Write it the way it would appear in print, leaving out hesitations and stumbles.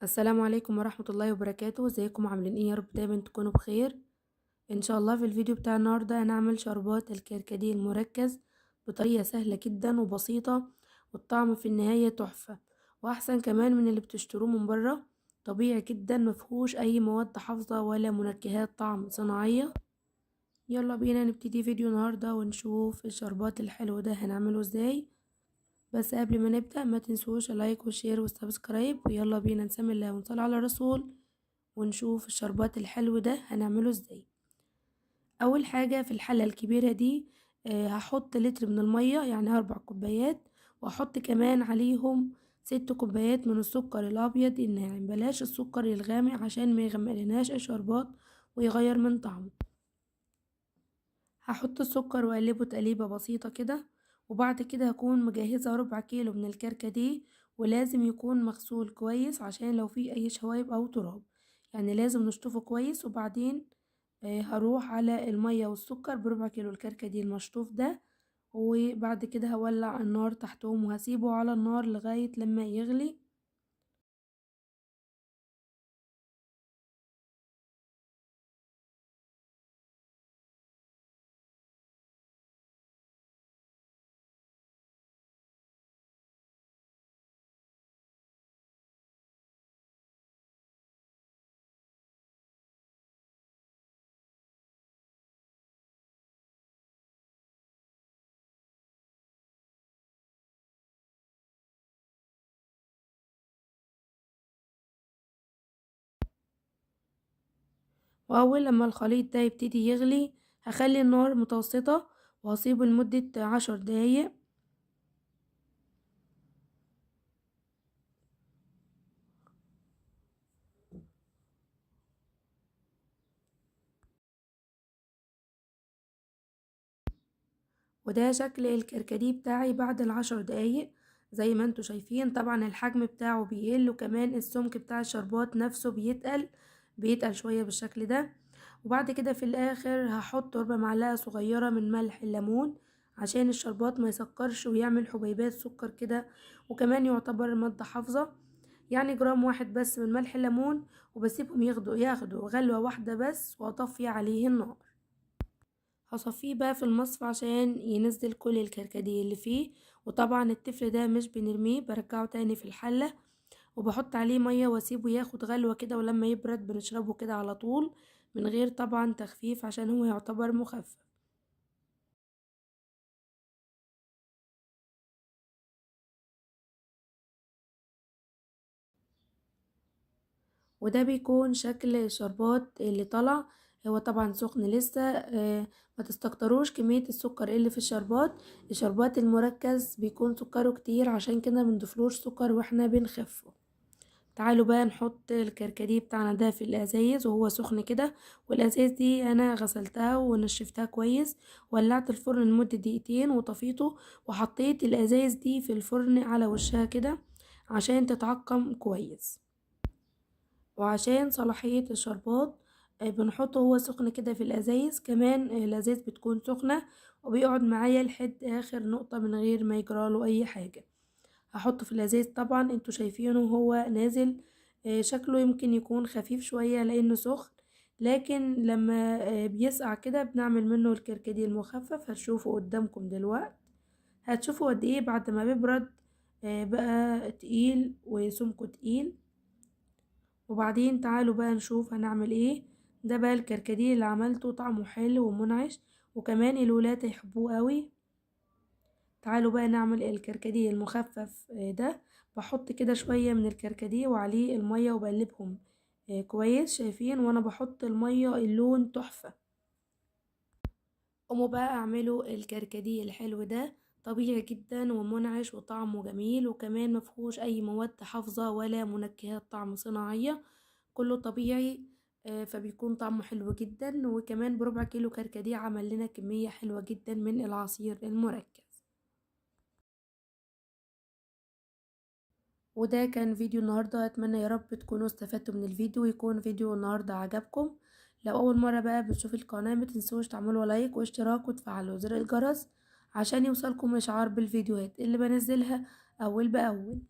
السلام عليكم ورحمة الله وبركاته. ازيكم عاملين ايه؟ يا رب دايما تكونوا بخير ان شاء الله. في الفيديو بتاع النهارده هنعمل شربات الكركديه المركز بطريقة سهلة جدا وبسيطة، والطعم في النهاية تحفة واحسن كمان من اللي بتشتروه من بره. طبيعي جدا، مفهوش اي مواد حافظة ولا منكهات طعم صناعية. يلا بينا نبتدي فيديو النهارده ونشوف الشربات الحلو ده هنعمله ازاي. بس قبل ما نبدأ ما تنسوش اللايك والشير والسبسكرايب، ويلا بينا نسمي الله ونصلي على الرسول ونشوف الشربات الحلو ده هنعمله ازاي. اول حاجة في الحلة الكبيرة دي هحط لتر من المية، يعني 4 كوبايات، واحط كمان عليهم 6 كوبايات من السكر الابيض الناعم. بلاش السكر الغامق عشان ما يغمقلناش الشربات ويغير من طعمه. هحط السكر واقلبه تقليبة بسيطة كده، وبعد كده هكون مجهزة 4 كيلو من الكركديه، ولازم يكون مغسول كويس عشان لو فيه اي شوايب او تراب، يعني لازم نشطفه كويس. وبعدين هروح على المية والسكر ب4 كيلو الكركديه المشطوف ده، وبعد كده هولع النار تحتهم وهسيبه على النار لغاية لما يغلي. واول لما الخليط ده يبتدي يغلي هخلي النار متوسطة وهسيبه لمدة 10 دقايق. وده شكل الكركديه بتاعي بعد ال10 دقايق. زي ما انتوا شايفين طبعا الحجم بتاعه بيقل، وكمان السمك بتاع الشربات نفسه بيتقل شوية بالشكل ده. وبعد كده في الاخر هحط 4 معلقة صغيرة من ملح الليمون عشان الشربات ما يسكرش ويعمل حبيبات سكر كده، وكمان يعتبر مادة حافظة. يعني جرام واحد بس من ملح الليمون، وبسيبهم ياخدوا غلوة واحدة بس واطفي عليه النار. هصفيه بقى في المصفى عشان ينزل كل الكركديه اللي فيه. وطبعا التفل ده مش بنرميه، برجعه تاني في الحلة وبحط عليه مية واسيبه ياخد غلوة كده، ولما يبرد بنشربه كده على طول من غير طبعا تخفيف عشان هو يعتبر مخفف. وده بيكون شكل الشربات اللي طلع. هو طبعا سخن لسه، ما تستكتروش كمية السكر اللي في الشربات. الشربات المركز بيكون سكره كتير، عشان كده منضيفلوش سكر واحنا بنخفه. تعالوا بقى نحط الكركديه بتاعنا ده في الازايز وهو سخن كده. والازايز دي انا غسلتها ونشفتها كويس، ولعت الفرن لمدة دقيقتين وطفيته، وحطيت الازايز دي في الفرن على وشها كده عشان تتعقم كويس. وعشان صلاحية الشربات بنحطه هو سخن كده في الازايز. كمان الازايز بتكون سخنة وبيقعد معايا لحد اخر نقطة من غير ما يجراله اي حاجة. هحطه في الازاز. طبعا انتوا شايفينه هو نازل، شكله يمكن يكون خفيف شوية لانه سخن، لكن لما بيسقع كده بنعمل منه الكركديه المخفف. هتشوفوا قدامكم دلوقتي، هتشوفوا قد ايه بعد ما بيبرد بقى تقيل وسمكه تقيل. وبعدين تعالوا بقى نشوف هنعمل ايه. ده بقى الكركديه اللي عملته، طعمه حلو ومنعش، وكمان الولاد هيحبوه قوي. تعالوا بقى نعمل الكركديه المخفف ده. بحط كده شوية من الكركديه وعليه المية وبقلبهم كويس. شايفين وانا بحط المية اللون تحفة. قوموا بقى اعملوا الكركديه الحلو ده، طبيعي جدا ومنعش وطعمه جميل، وكمان مفهوش اي مواد حافظة ولا منكهات طعم صناعية، كله طبيعي. فبيكون طعمه حلو جدا. وكمان ب4 كيلو كركديه عمل لنا كمية حلوة جدا من العصير المركز. وده كان فيديو النهاردة، اتمنى يا رب تكونوا استفدتوا من الفيديو ويكون فيديو النهاردة عجبكم. لو اول مرة بقى بتشوفوا القناة متنسوش تعملوا لايك واشتراك وتفعلوا زر الجرس عشان يوصلكم اشعار بالفيديوهات اللي بنزلها اول باول.